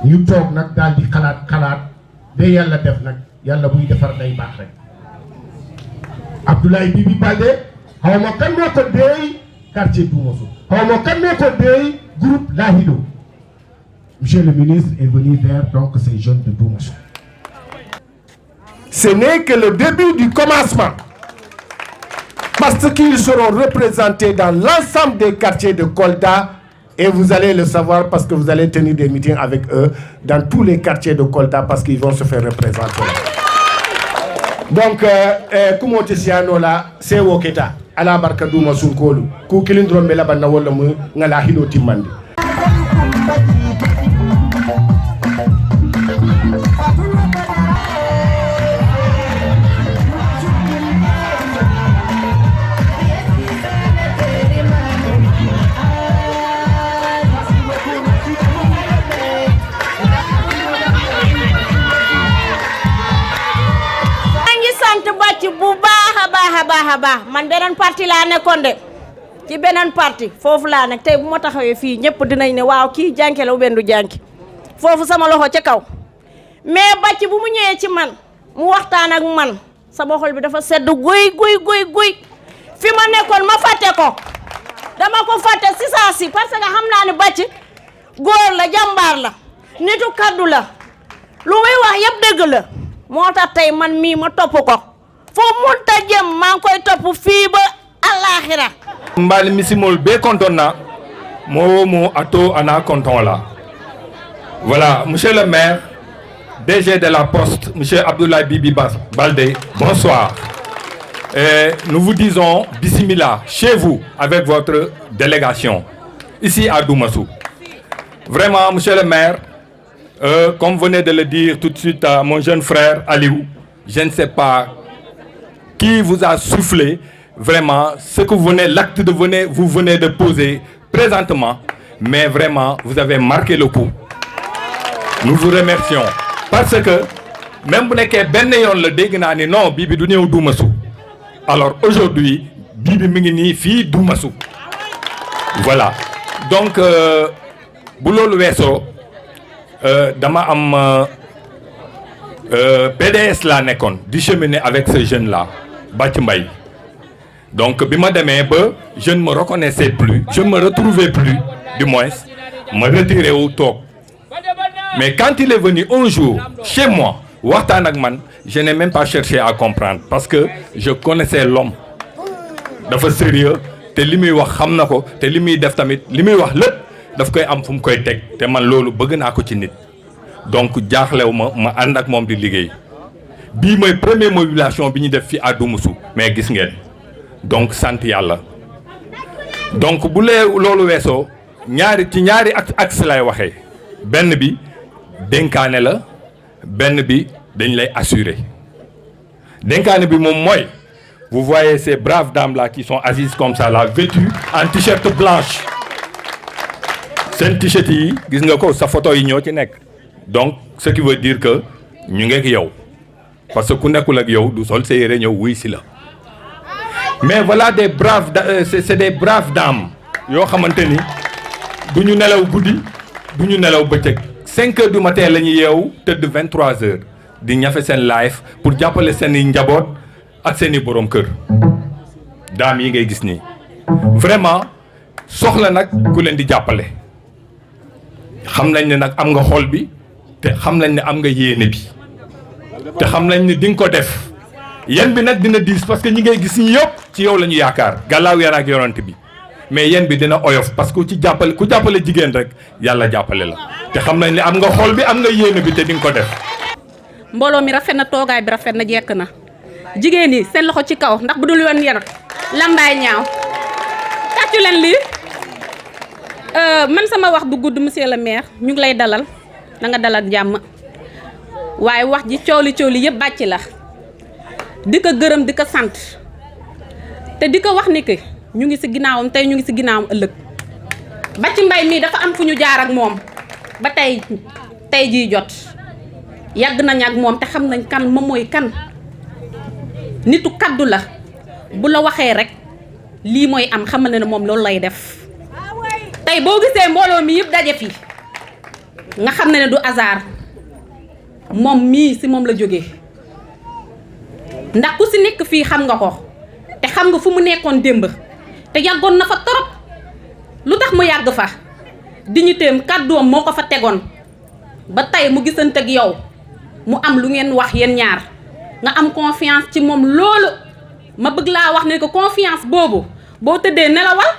ñu toog nag daal di xalaat ba yàlla def nag yàlla buy defar day baax rek Abdoulaye Bibi Baldé xaw ma kan moo ko déey quartier Doumassou xaw ma kan moo ko déey groupe Lahido. Monsieur le ministre est venu vers donc ces jeunes de Doumassou. Ce n'est que le début du commencement. Parce qu'ils seront représentés dans l'ensemble des quartiers de Kolda et vous allez le savoir parce que vous allez tenir des meetings avec eux dans tous les quartiers de Kolda parce qu'ils vont se faire représenter. Donc, comment tu sais, c'est Woketa, à la barka Doumassou Kolu, ku kilindron me la banna wala mu ngala hido timandi. baax man beneen parti laa nekkoon de ci beneen parti foofu laa nekk tey bu ma taxawee fii ñëpp dinañ ne waaw kii jànke la benn du jànki foofu sama loxo ca kaw mais bàcc bu mu ñëwee ci man mu waxtaan ak man sama xol bi dafa sedd guy fi ma nekkoon ma fàtte ko dama ko fàtte si saa si parce que xam naa ne bàcc góor la jàmbaar la nitu kaddu la lu muy wax yëpp dëgg la moo tax tey man mii ma topp ko foo munta jëm maa ngi koy topp fii ba alaxira mbali misimol be kontonna mo ato ana konton la. Voilà, monsieur le maire, DG de la Poste, monsieur Abdoulaye Bibi Baldé, bonsoir. Et nous vous disons bismillah chez vous avec votre délégation ici à Doumassou. Vraiment, monsieur le maire, comme venait de le dire tout de suite à mon jeune frère Aliou, je ne sais pas qui vous a soufflé vraiment ce que l'acte de vous venez de poser présentement, mais vraiment vous avez marqué le coup. Nous vous remercions parce que même si vous n'êtes pas le dégna ni non Bibi du ñëw Doumassou. Alors aujourd'hui Bibi mi ngi nii fii Doumassou. Voilà. Donc bu loolu weesoo dama am PDS laa nekkoon di cheminer avec ce jeune là Bac Mbaye. Donc bi ma demee ba je ne me reconnaissais plus, je ne me retrouvais plus du moins me retiré wu toog. Mais quand il est venu un jour chez moi waxtaan ak man je n'ai même pas cherché à comprendre parce que je connaissais l'homme dafa sérieux te li muy wax xam na ko te li muy def tamit li muy wax lépp daf koy am fu mu koy teg te man loolu bëgg naa ko ci nit. Donc jaaxlew ma ànd ak moom di liggéey bii mooy première mobilisation bi ñu def fii à Doumassou mais gis ngeen donc sant yàlla. Donc bu lee loolu weesoo ñaari axe lay waxee benn bi dénkaane la benn bi dañ lay assurer dénkaane bi moom mooy vous voyez ces braves dames là qui sont assises comme ça là vêtues en t-shirt blanche seen t-shirt yi gis nga ko sa photo yi ñoo ci nekk donc ce qui veut dire que ñu ngeek yow parce que ku nekkul ak yow du sol sa yére ñëw wuy si la mais voilà des braves c'est des braves dames yoo xamante ni du ñu nelaw guddi du ñu nelaw bëccëg 5 heures du matin la ñu yeewu tëdd 23 heures di ñafe seen life pour jàppale seen i njaboot ak seen i borom kër daam yi ngay gis nii vraiment soxla nag ku leen di jàppale xam nañ ne nag am nga xol bi te xam nañ ne am nga yéene bi te xam nañ ne di nga ko def yéen bi nag dina diis parce que ñi ngay gis ñi yëpp ci yow la ñu yaakaar gàllaaw yar ak yorante bi mais yéen bi dina oyof parce que ku jàppale jigéen rek yàlla jàppale la te xam nañ ne am nga xol bi am nga yéene bi te di nga ko def. mbooloo mi rafet na toogaay bi rafet na jekk na jigéen yi seen loxo ci kaw ndax bu dul yoon yar lambaay ñaaw tàccu leen lii man sama wax du gudd monsieur le maire ñu ngi lay dalal na nga dalal jàmm waaye wax ji cooli yëpp bàcc la di ko gërëm di ko sant te di ko wax ni que ñu ngi ci ginnaawam tey ñu ngi ci ginnaawam ëllëg Bac Mbaye mii dafa am fu ñu jaar ak moom ba tey jii jot yàgg nañ ak moom te xam nañ kan moom mooy kan nitu kaddu la bu la waxee rek lii mooy am xamal ne moom loolu lay def tey boo gisee mbooloo mi yëpp daje fii nga xam ne du hasard moom mii si moom la jógee ndax ku si nekk fii xam nga ko te xam nga fu mu nekkoon démb te yàggoon na fa torop lu tax mu yàgg fa dignitéem kàddoom moo ko fa tegoon ba tey mu gisante ak yow mu am lu ngeen wax yéen ñaar nga am confiance ci moom loolu ma bëgg laa wax ne ko confiance boobu boo tëddee nelawal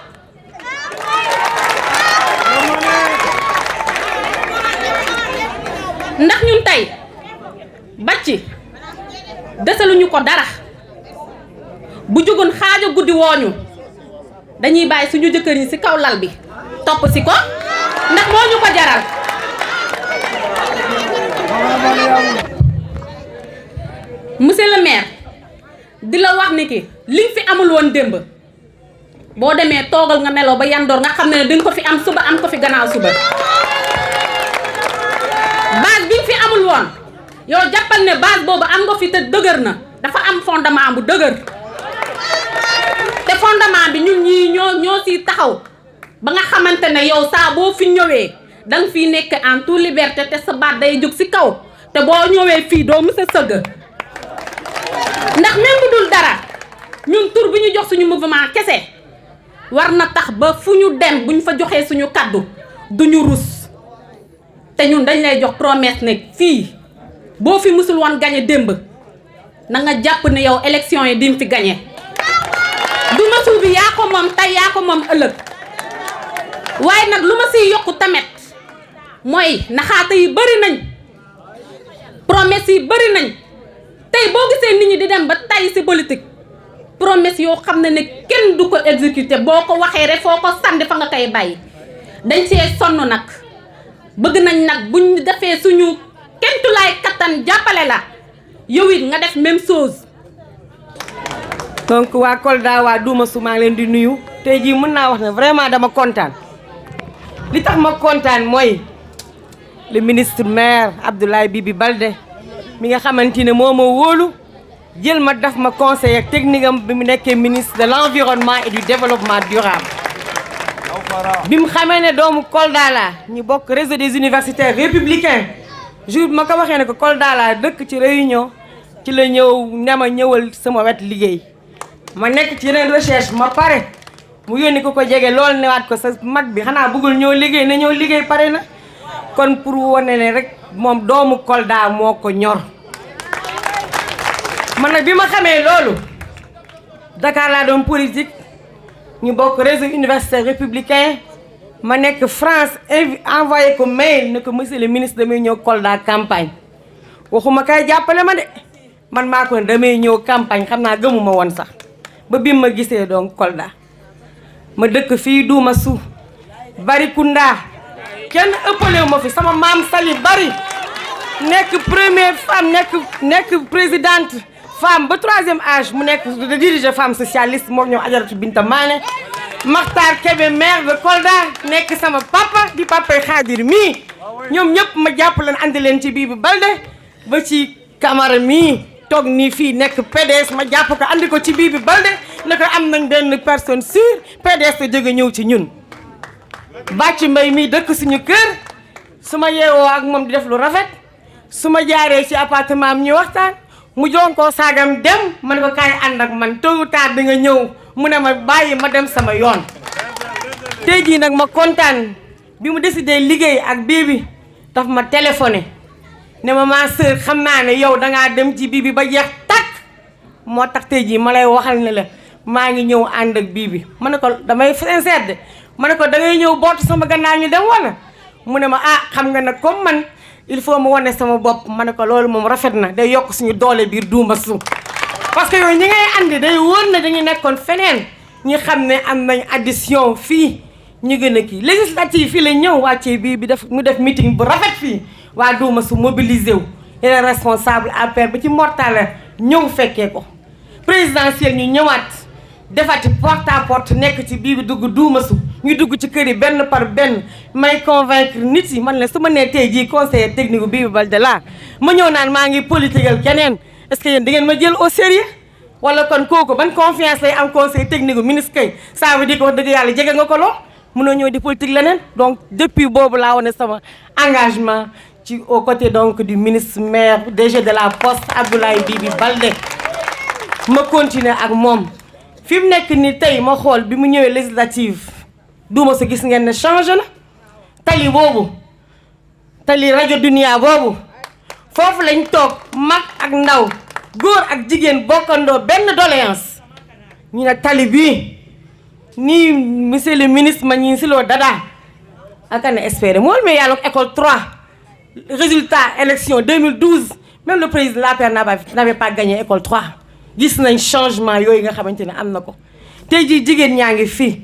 ndax ñun tey bàcci desaluñu ko dara bu jógoon xaaja guddi wooñu dañuy bàyyi suñu jëkkër yi ci kaw lal bi topp ci ko ndax moo ñu ko jaral monsieur le maire di la wax ni ki liñ fi amul woon démb boo demee toogal nga meloo ba yandoor nga xam ne dañ ko fi am suba am ko fi gannaaw suba base bi fi amul woon yow jàppal ne base boobu am nga fi te dëgër na dafa am fondement bu dëgër te fondement bi ñun ñii ñoo siy taxaw ba nga xamante ne yow saa boo fi ñëwee danga fiy nekk en toute liberté te sa baat day jóg ci kaw te boo ñëwee fii doo mës a sëgg ndax même bu dul dara ñun tur bi ñu jox suñu mouvement kese war na tax ba fu ñu dem bu ñu fa joxee suñu kaddu duñu rus te ñun dañ lay jox promesse ne fii boo fi musul woon gañe démb na nga jàpp ne yow élection yi dim fi gañe du ma suubi yaa ko moom tey yaa ko moom ëllëg waaye nag lu ma siy yokku tamit mooy naxaate yi bëri nañ promesse yi bëri nañ tey boo gisee nit ñi di dem ba tay ci politique promesse yoo xam ne kenn du ko exécuter boo ko waxee rek foo ko sànni fa nga koy bàyyi dañ see sonn nag bëgg nañ nag buñ defee suñu kentulaay kattan jàppale la yow it nga def même chose. donc waa Kolda waa Duumasu maa ngi leen di nuyu tey jii mën naa wax ne vraiment dama kontaan li tax ma kontaan mooy le ministre maire Abdoulaye Bibi Baldé mi nga xamante ne moo ma wóolu jël ma daf ma conseiller technique am bi mu nekkee ministre de l'environnement et du développement durable bi mu xamee ne doomu Kolda la ñu bokk réseau des universitaires républicains jour bi ma ko waxee ne ko Kolda la dëkk ci réunion ci la ñëw ne ma ñëwal sama wet liggéey ma nekk ci yeneen recherche ma pare mu yónni ko jege loolu newaat ko sa mag bi xanaa bëggul ñëw liggéey na ñëw liggéey pare na kon pour wane ne rek moom doomu Kolda moo ko ñor man nag bi ma xamee loolu Dakar laa doon politique ñu bokk réseau universitaire républicain ma nekk France envoyé ko mail ne ko monsieur le ministre damay ñëw Kolda campagne waxuma kay jàppale ma de man maa ko damay ñëw campagne xam naa gëmuma woon sax ba bi ma gisee donc Kolda ma dëkk fii Duumasu Barikunda kenn ëppalewu ma fi sama maam Sali Bari nekk première femme nekk présidente femme ba 3e âge mu nekk de diriger femme socialiste moo ñëw Ajaratu Binta Mané Makhtar Kébé maire de Kolda nekk sama papa di papay Xaadir mii ñoom ñëpp ma jàpp leen andi leen ci Bibi Baldé ba ci Camara mii toog nii fii nekk PDS ma jàpp ko andi ko ci Bibi Baldé ne ko am nañ benn personne sûre PDS te jóge ñëw ci ñun Bàcci Mbay mii dëkk suñu kër su ma yeewoo ak moom di def lu rafet su ma jaaree ci appartement am ñu waxtaan mu joon koo saagam dem ma ne ko kaay ànd ak man tôt ou tard di nga ñëw mu ne ma bàyyi ma dem sama yoon tey jii nag ma kontaan bi mu décidé liggéey ak Bibi daf ma téléphoné ne ma sœur xam naa ne yow dangaa dem ci Bibi ba jeex takk moo tax tey jii ma lay waxal ne la maa ngi ñëw ànd ak Bibi ma ne ko damay sincère de ma ne ko da ngay ñëw bootu sama gannaaw ñu dem wala mu ne ma xam nga nag comme man il faut ma wane sama bopp ma ne ko loolu moom rafet na day yokk suñu doole biir Duumasu parce que yooyu ñi ngay andi day wóor na dañu nekkoon feneen ñi xam ne am nañ addition fii ñu gën a kii législative fii la ñëw wàccee Bibi mu def meeting bu rafet fii waa Duumasu mobilisé wu yeneen responsable APR ba ci mortale ñëw fekkee ko présidentielle ñu ñëwaat defati porte à porte nekk ci Bibi dugg Duumasu ñu dugg ci kër yi benn par benn may convaincre nit yi man la su ma nee tey jii conseiller technique bu Bibi Baldé laa ma ñëw naan maa ngi politiqueal keneen est-ce que yéen da ngeen ma jël au sérieux wala kon kooku ban confiance lay am conseil technique bu ministre kay ça veut dire que wax dëgg yàlla jege nga ko loo mënoo ñëw di politique leneen donc depuis boobu laa wane sama engagement ci aux côtés donc du ministre maire DG de la Poste Abdoulaye Bibi Baldé ma continuer ak moom fi mu nekk ni tey ma xool bi mu ñëwee législative duuma sa gis ngeen ne changé na tali boobu tali rajo Dunia boobu foofu lañ toog mag ak ndaw góor ak jigéen bokkandoo benn doléance ñu ne tali bii nii monsieur le ministre ma ñi si loo dada aka ne espéré mool mais yàlla école 3 résultat élection 2012 même le président l'APR n'avait pas gagné école 3 gis nañ changement yooyu nga xamante ne am na ko tey jii jigéen ñaa ngi fii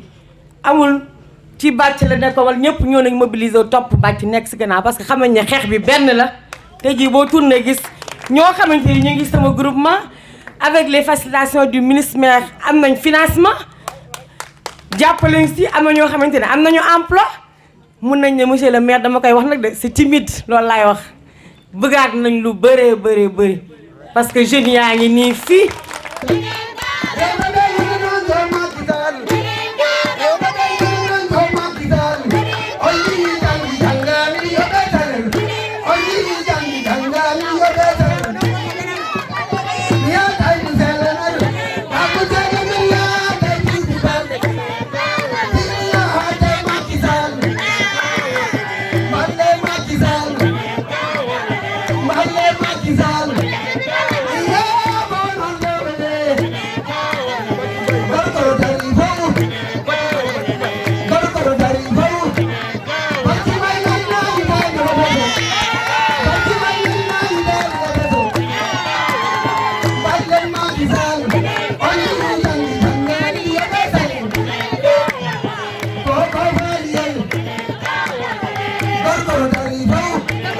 amul ci bàcc la nekk wala ñëpp ñoo nañ mobiliser topp bàcc nekk si gannaaw parce que xam nañ ne xeex bi benn la tey jii boo tourné gis ñoo xamante ni ñu ngi sama groupement avec les facilitations du ministre maire am nañ financement jàppale si am na ñoo xamante ne am nañu emploi mun nañ ne monsieur le maire dama koy wax nag de c'est timide loolu laay wax bëggaat nañ lu bëree bëri parce que jeunes yaa ngi nii fii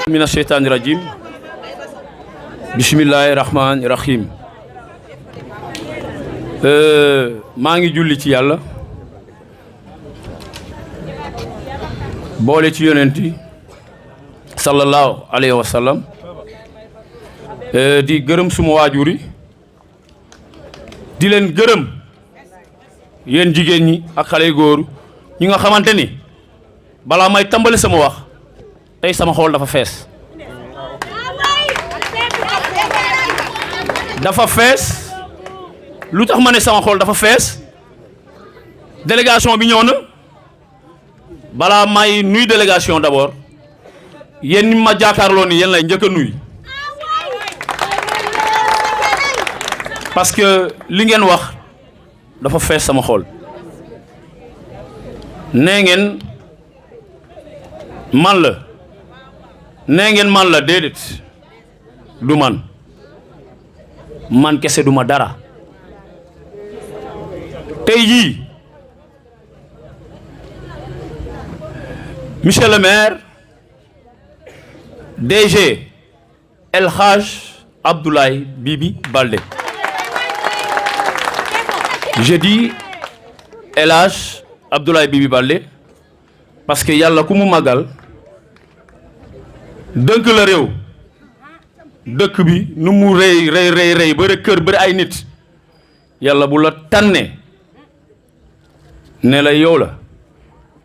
mina sheytaani rajim bismillahi rahmaani rahim maa ngi julli ci yàlla boole ci yonenti sallallahu alayhi wa sallam di gërëm suma waajur yi di leen gërëm yéen jigéen ñi ak xale yu góor ñi nga xamante ni balaa may tàmbali sama wax tey sama xol dafa fees lu tax ma ne sama xol dafa fees délégation bi ñëw na balaa may nuy délégation d'abord yéen ñi ma jàkkaarloo ni yéen lay njëkk a nuy parce que li ngeen wax dafa fees sama xol nee ngeen man la nee ngeen man la déedéet du man kese duma dara tey jii monsieur le maire DG El Hadj Abdoulaye Bibi Baldé je dis El Hadj Abdoulaye Bibi Baldé parce que yàlla ku mu màggal dënk la réew dëkk bi nu mu rëy bëri kër bëri ay nit yàlla bu la tànnee ne la yow la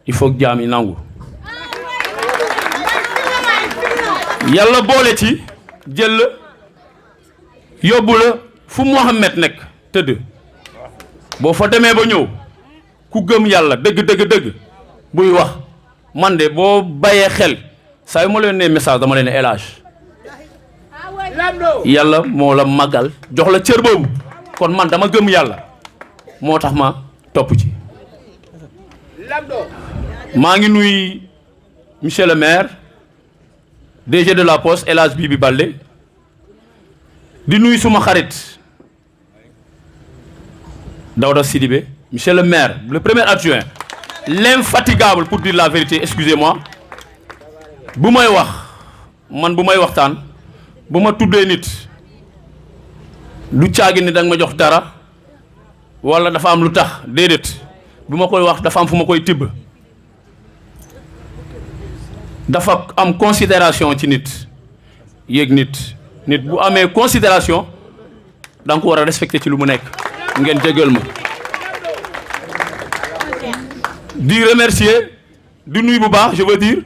il faut jaam yi nangu yàlla boole ci jël la yóbbu la fu Mohamed nekk tëdd boo fa demee ba ñëw ku gëm yàlla dëgg buy wax man de boo bàyyee xel saa yu ma leen nee message dama leen élage yàlla moo la màggal jox la cër boobu kon man dama gëm yàlla moo tax ma topp ci maa ngi nuy monsieur le maire DG de la Poste El Hadj Bibi Baldé di nuy suma xarit Daouda Sidibé monsieur le maire le premier adjoint l'infatigable pour dire la vérité excusez-moi bu may wax man bu may waxtaan bu ma tuddee nit lu caagi ni danga ma jox dara wala dafa am lu tax déedéet bu ma koy wax dafa am fu ma koy tibb dafa am considération ci nit yéeg nit bu amee considération da nga ko war a respecter ci lu mu nekk ngeen jégal ma di remercier di nuyu bu baax je veux dire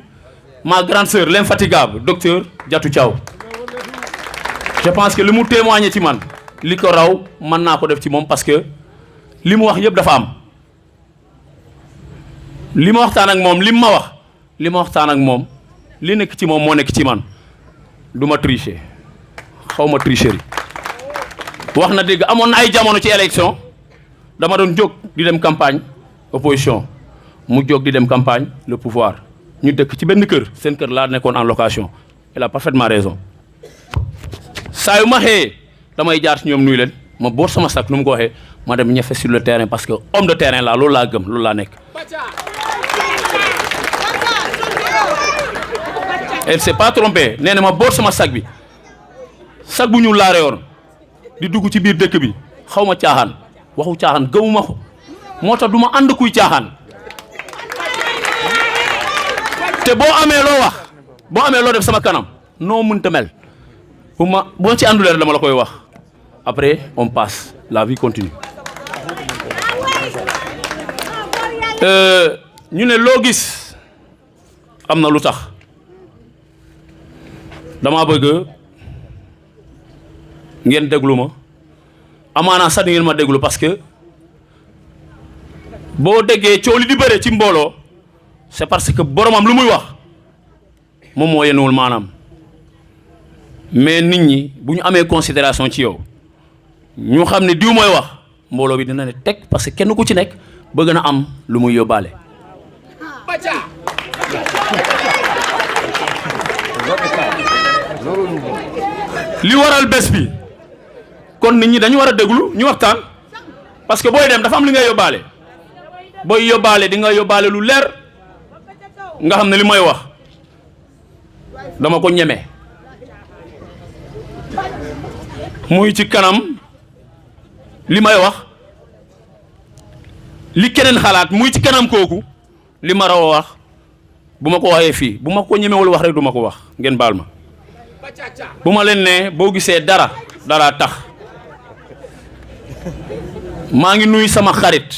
ma grande sœur l'infatigable docteur Diatou Thiaw je pense que li mu témoigné ci man li ko raw mën naa ko def ci moom parce que li mu wax yëpp dafa am li ma waxtaan ak moom li ma wax li ma waxtaan ak moom li nekk ci moom moo nekk ci man du ma tricher xaw ma tricherie wax na dëgg amoon na ay jamono ci élection dama doon jóg di dem campagne opposition mu jóg di dem campagne le pouvoir ñu dëkk ci benn kër seen kër laa nekkoon en location il a parfaitement raison saa yu ma xëyee damay jaar ci ñoom nuyu leen ma boot sama sac nu mu ko waxee ma dem ñefe sur le terrain parce que homme de terrain laa loolu laa gëm loolu laa nekk. elle s'est pas trompée nee na ma boot sama sac bi sac bu ñuul laa reyoon di dugg ci biir dëkk bi xaw ma caaxaan waxu caaxaan gëmuma ko moo tax du ma ànd kuy caaxaan te boo amee loo wax boo amee loo def sama kanam noo mënta mel boo ci ànduleer dama la koy wax après on passe la vie continue ñu ne loo gis am na lu tax dama bëgg ngeen déglu ma amaana sax ngeen ma déglu parce que boo déggee coow li di bëre ci mbooloo c'est parce que boromam lu muy wax moom moo yenuwul maanaam mais nit ñi bu ñu amee considération ci yow ñu xam ne diw mooy wax mbooloo bi dina ne teg parce que kenn ku ci nekk bëgg na am lu muy yóbbaale. li waral bés bi kon nit ñi dañu war a déglu ñu waxtaan parce que booy dem dafa am li ngay yóbbaale booy yóbbaale di nga yóbbaale lu leer nga xam ne li may wax dama ko ñeme muy ci kanam li may wax li keneen xalaat muy ci kanam kooku li ma raw wax bu ma ko waxee fii bu ma ko ñemewul wax rek du ma ko wax ngeen baal ma bu ma leen ne boo gisee dara tax maa ngi nuyu sama xarit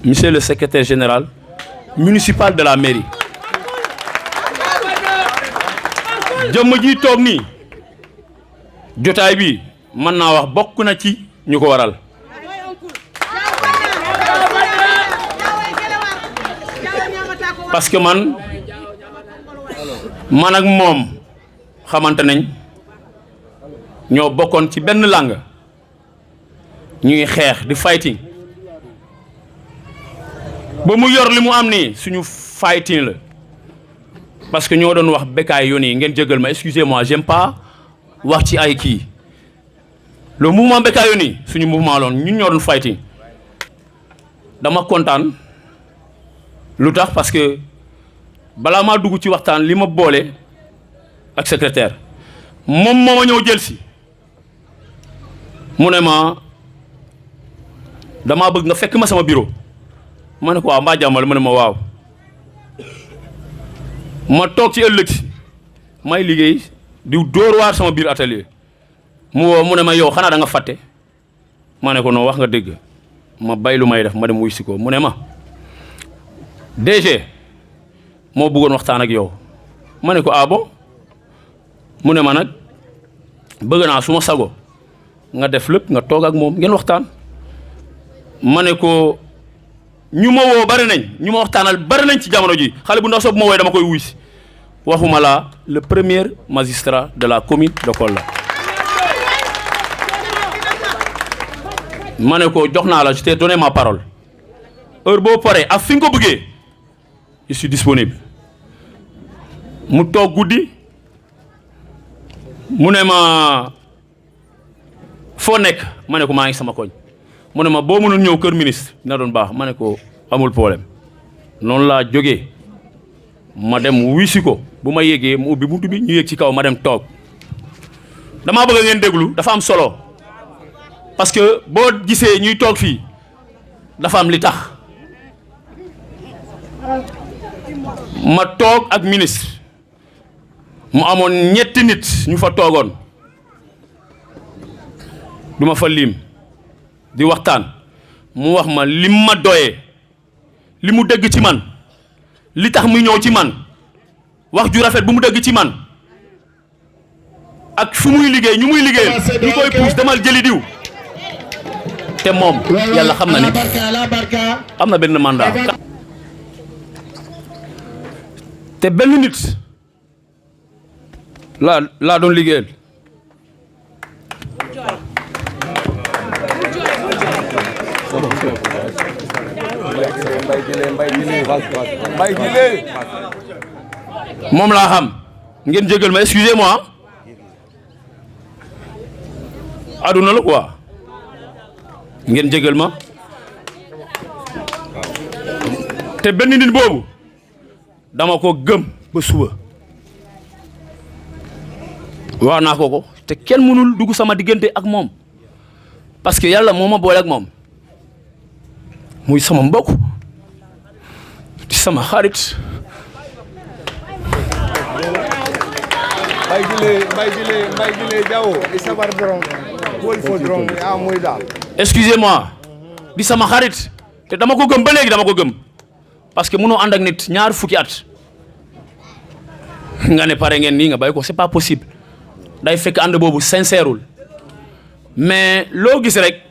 monsieur le secrétaire général municipal de la mairie jëmm ji toog nii jotaay bi mën naa wax bokk na ci ñu ko waral parce que man ak moom xamante nañ ñoo bokkoon ci benn langue ñuy xeex di fighting ba mu yor li mu am nii suñu fighting la parce que ñoo doon wax Bécaye Yoni ngeen jégal ma excusez-moi j'aime pas wax ci ay kii le mouvement Bécaye Yoni suñu mouvement loon ñun ñoo doon fighting dama kontaan lu tax parce que balaa maa dugg ci waxtaan li ma boole ak secrétaire moom moo ma ñëw jël si mu ne ma damaa bëgg nga fekk ma sama bureau ma ne ko waaw mbaa jàmmal mu ne ma waaw ma toog ci ëllëg si may liggéey di dóor waar sama biir atelier mu woo mu ne ma yow xanaa da nga fàtte ma ne ko non wax nga dëgg ma bay lu may def ma dem wuy si ko mu ne ma DG moo bëggoon waxtaan ak yow ma ne ko ah bon mu ne ma nag bëgg naa su ma sago nga def lépp nga toog ak moom ngeen waxtaan ma ne ko ñu ma woo bari nañ ñu ma waxtaanal bari nañ ci jamono ji xale bu ndaw soo bu ma woowee dama koy wuy si waxuma la le premier magistrat de la commune de Kolda ma ne ko jox naa la je t'ai donné ma parole heure boo paree ak fi nga ko bëggee je suis disponible mu toog guddi mu ne ma foo nekk ma ne ko maa ngi sama koñ mu ne ma boo mënul ñëw kër ministre dina doon baax ma ne ko amul problème noonu laa jógee ma dem wisi ko bu ma yéegee mu ubbi buntu bi ñu yéeg ci kaw ma dem toog damaa bëgg ngeen déglu dafa am solo parce que boo gisee ñuy toog fii dafa am li tax ma toog ak ministre mu amoon ñetti nit ñu fa toogoon duma fa lim di waxtaan mu wax ma lim ma doyee li mu dégg ci man li tax muy ñëw ci man wax ju rafet bu mu dégg ci man ak fu muy liggéey ñu muy liggéeyal ñu koy puus demal jëli diw te moom yàlla xam na ni am na benn mandat te benn nit laa doon liggéeyal moom laa xam ngeen jégal ma excusez-moi aduna la quoi ngeen jégal ma te benn nit boobu dama ko gëm ba suba wax naa ko te kenn mënul dugg sama diggante ak moom parce que yàlla moo ma boole ak moom muy sama mbokk di sama xarit excusez-moi di sama xarit te dama ko gëm ba léegi dama ko gëm parce que mënoo ànd ak nit ñaar fukki at nga ne pare ngeen nii nga bàyyi ko c'est pas possible day fekk ànd boobu sincèreul mais loo gis rek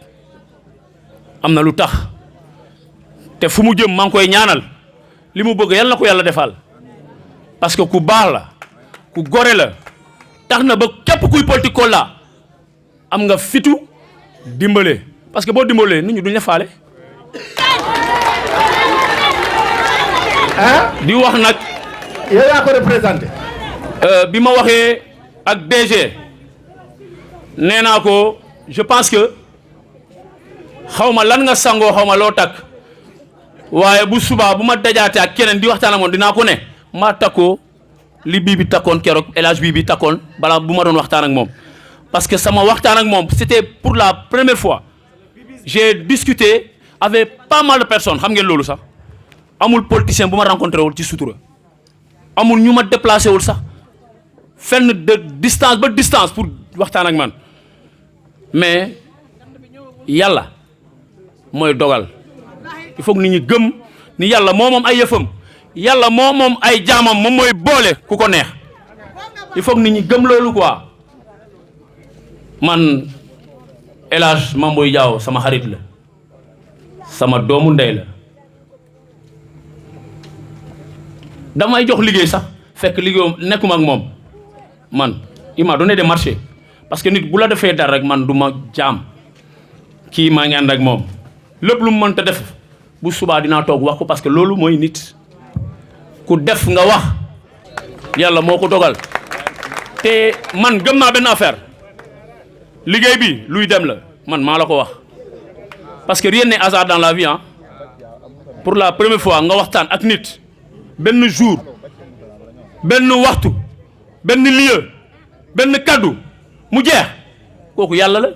am na lu tax te fu mu jëm maa ngi koy ñaanal li mu bëgg yàlla na ko yàlla defal parce que ku baax la ku gore la tax na ba képp kuy politique ko la am nga fitu dimbale parce que boo dimbalee nit ñi duñ la faale. di wax nag. yow yaa ko représenté. bi ma waxee ak DG nee naa ko je pense que xaw ma lan nga sangoo xaw ma loo takk waaye bu subaa bu ma dajaate ak keneen di waxtaan ak moom dinaa ko ne maa takkoo li bii bi takkoon keroog El Hadj bii bi takkoon balaa bu ma doon waxtaan ak moom. parce que sama waxtaan ak moom c'était pour la première fois j'ai discuté avec pas mal de personnes xam ngeen loolu sax amul politicien bu ma rencontré wul ci sutura amul ñu ma déplacé wul sax fenn de distance ba distance pour waxtaan ak man mais yàlla mooy dogal il faut que nit ñi gëm ni yàlla moo moom ay yëfam yàlla moo moom ay jaamam moom mooy boole ku ko neex il faut que nit ñi gëm loolu quoi. man El Hadj Mame Boye Diao sama xarit la sama doomu ndey la damay jox liggéey sax fekk liggéeyam nekkuma ak moom man il m'a donné des marchés parce que nit bu la defee dara rek man du ma jaam kii maa ngi ànd ak moom lépp lu mu mënta def bu subaa dinaa toog wax ko parce que loolu mooy nit ku def nga wax yàlla moo ko dogal te man gëm naa benn affaire. liggéey bi luy dem la man maa la ko wax parce que rien n'est hasard dans la vie hein pour la première fois nga waxtaan ak nit benn jour benn waxtu benn lieu benn kaddu mu jeex kooku yàlla la.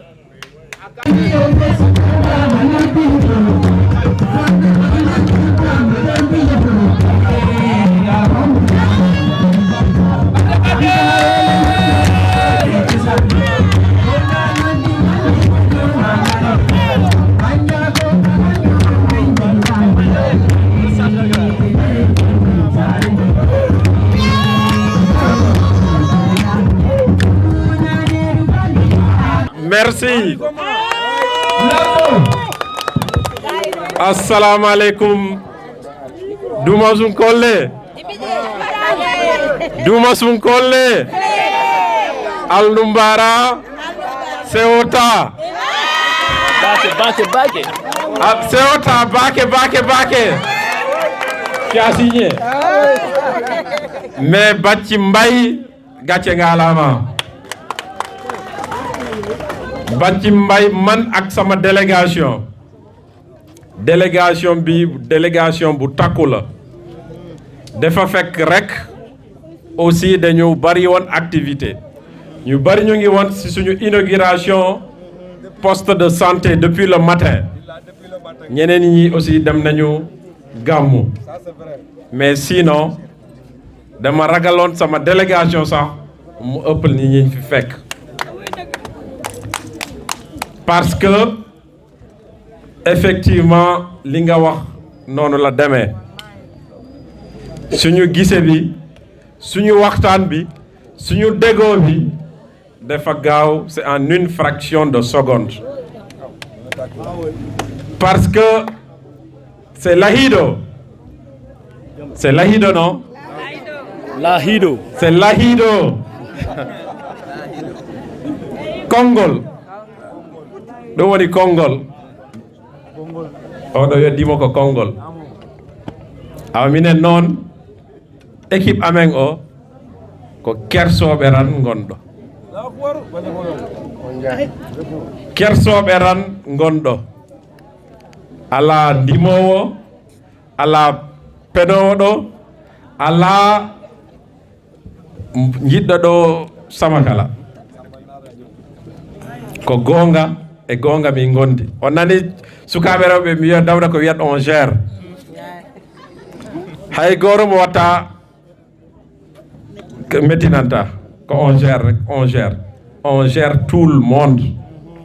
Merci. Assalamu alaikum. Duma Sunkolle. Duma Sunkolle. Alnumbara. Seota. Bake. Seota, bake. Qui a signé? Mais Bathie Mbaye, gatche ngalama. Bathie Mbaye man ak sama délégation bu takku la dafa fekk rek aussi dañu bari woon activité ñu bari ñu ngi woon ci suñu inauguration poste de santé depuis le matin ñeneen ñi aussi dem nañu gàmmu mais sinon dama ragaloon sama délégation sax mu ëppal ñi ñu fi fekk parce que effectivement li nga wax noonu la demee suñu gise bi suñu waxtaan bi suñu déggoo bi dafa gaaw, c'est en une fraction de seconde parce que c'est Lahido, non? Lahido. C'est Lahido. Kongol. Ɗum woni Kongol. Oɗo weddimo ko Kongol. Awa minen noon équipe amen o ko kersoɓe ran gonɗo. Kersoɓe ran gonɗo. Ala ndimowo, ala peɗowo ɗo, ala jiɗɗo ɗo sama kala. Ko gonga e gonga min gondi. On nani sukaɓe rewɓe mi wiya dawda ko wiyat on gère. Hay goro mo watta mettinanta ko on gère rek, on gère. On gère tout le monde,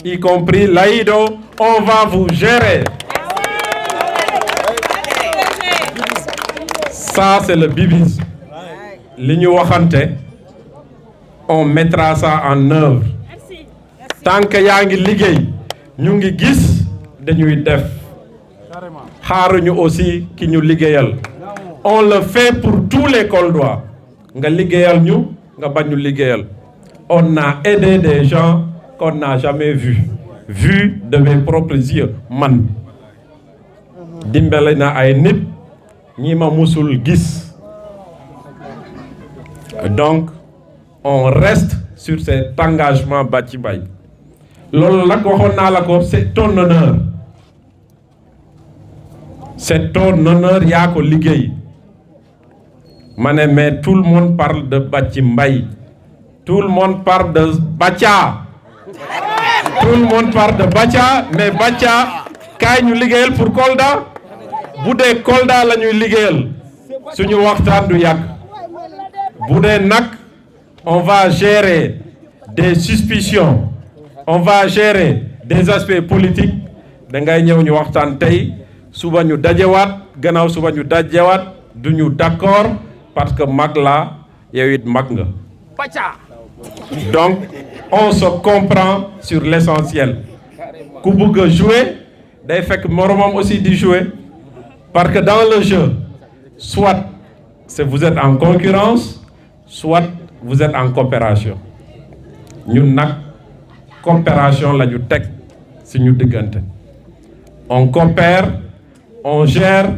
y compris Lahido, on va vous gérer. Ça c'est le bibis. Li ñu waxante, on mettra ça en œuvre. Tant que yaa ngi liggéey ñu ngi gis dañuy def xaaruñu aussi ki ñu liggéeyal. On le fait pour tous les Koldois. Nga liggéeyal ñu nga bañ ñu liggéeyal. On a aidé des gens qu'on n'a jamais vus de mes propres yeux man dimbale na ay nit ñi ma musul gis. Donc on reste sur cet engagement Bathie Mbaye. Loolu nag waxoon naa la ko, c'est ton honneur. C'est ton honneur, yaa ko liggéey. Ma ne mais tout le monde parle de Bathie Mbaye. Tout le monde parle de Bathia. Tout le monde parle de Bathia, mais Bathia kaay ñu liggéeyal pour Kolda. Bu dee Kolda la ñuy liggéeyal suñu waxtaan du yàgg. Bu dee nag on va gérer des suspicions, on va gérer des aspects politiques. Da ngay ñëw ñu waxtaan tey suba ñu dajewaat gannaaw suba ñu dajewaat du ñu d'accord parce que mag la yow it mag nga. Donc on se comprend sur l'essentiel. Ku bëgg a jouer day fekk moromam aussi di jouer parce que dans le jeu soit c'est vous êtes en concurrence soit vous êtes en coopération. Ñun nag coopération la ñu teg ci ñu diggante. On coopère, on gère,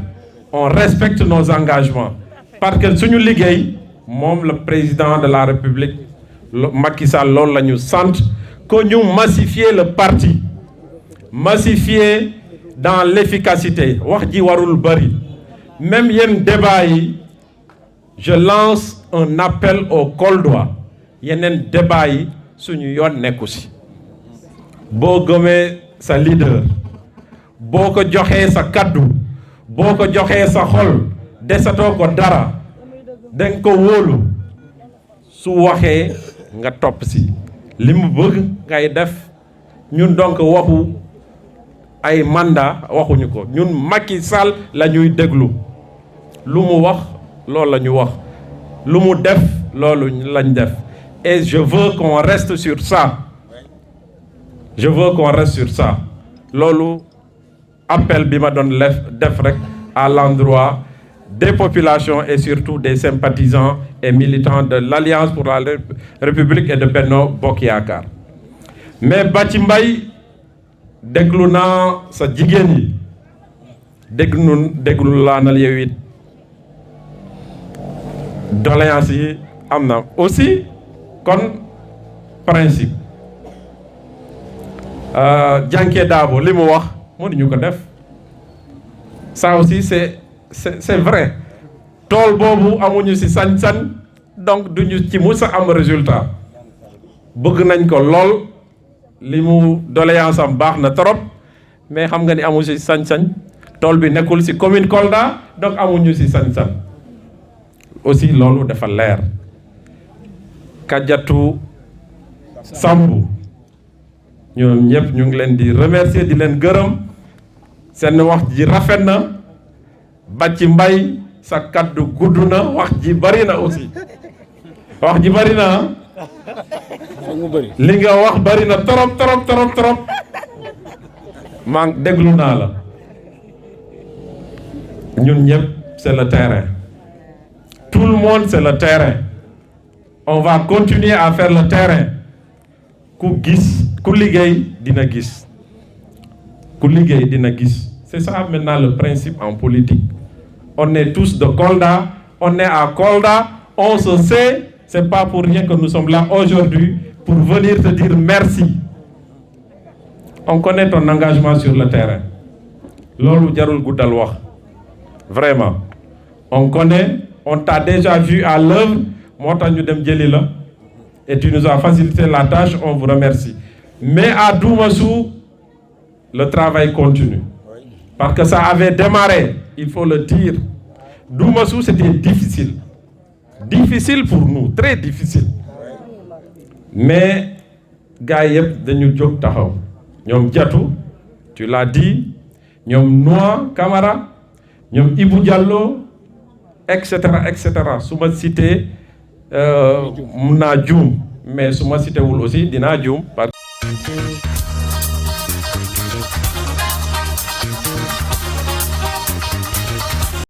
on respecte nos engagements parce que suñu liggéey moom le président de la République Macky Sall loolu la ñu sant que ñu massifier le parti, massifier dans l'efficacité. Wax ji warul bari. Même yeen débat yi, je lance un appel aux Koldois. Yeneen débat yi suñu yoon nekku ci. Boo gëmee sa leader, boo ko joxee sa kaddu, boo ko joxee sa xol, desatoo ko dara, danga ko wóolu, su waxee nga topp ci li mu bëgg ngay def. Ñun donc waxu ay mandat waxuñu ko, ñun Macky Sall la ñuy déglu. Lu mu wax loolu la ñu wax, lu mu def loolu lañ def. Et je veux qu'on reste sur ça. Je veux qu'on reste sur ça. Loolu appel bi ma doon def rek à l'endroit des populations et surtout des sympathisants et militants de l'Alliance pour la République et de Benno Bokk Yaakaar. Mais Bathie Mbaye déglu naa sa jigéen yi déglu laa na yow it doléance yi am na aussi kon principe Dianké Dabo li mu wax mënuñu ko def. Ça aussi c'est vrai. Tool boobu amuñu ci sañ-sañ donc duñu ci musa am résultat. Bëgg nañ ko lool li mu doléance am baax na trop mais xam nga ni amu ci sañ-sañ. Tool bi nekkul ci commune Kolda donc amuñu ci sañ-sañ. Aussi loolu dafa leer. Kadiatou Sambou ñoom ñëpp ñu ngi leen di remercier di leen gërëm seen wax ji rafet na Bathie Mbaye sa kaddu gudd na wax ji bari na aussi wax ji bari na li nga wax bari na trop man déglu naa la ñun ñëpp c'est le terrain tout le monde c'est le terrain on va continuer à faire le terrain ku gis ku liggéey dina gis ku liggéey dina gis c'est ça maintenant le principe en politique on est tous de Kolda on est à Kolda on se sait c'est pas pour rien que nous sommes là aujourd'hui pour venir te dire merci on connaît ton engagement sur le terrain loolu jarul guddal wax vraiment on connaît on t'a déjà vu à l'œuvre moo tax ñu dem jëli la et tu nous as facilité la tâche on vous remercie mais à Doumassou le travail continue parce que ça avait démarré il faut le dire Doumassou c'était difficile pour nous très difficile mais gars yëpp dañu jóg taxaw ñoom Diatou tu l'as dit ñoom Noa Camara ñoom Ibou Diallo et cetera su ma cité mun naa juum mais su ma cité wul aussi dinaa juum parce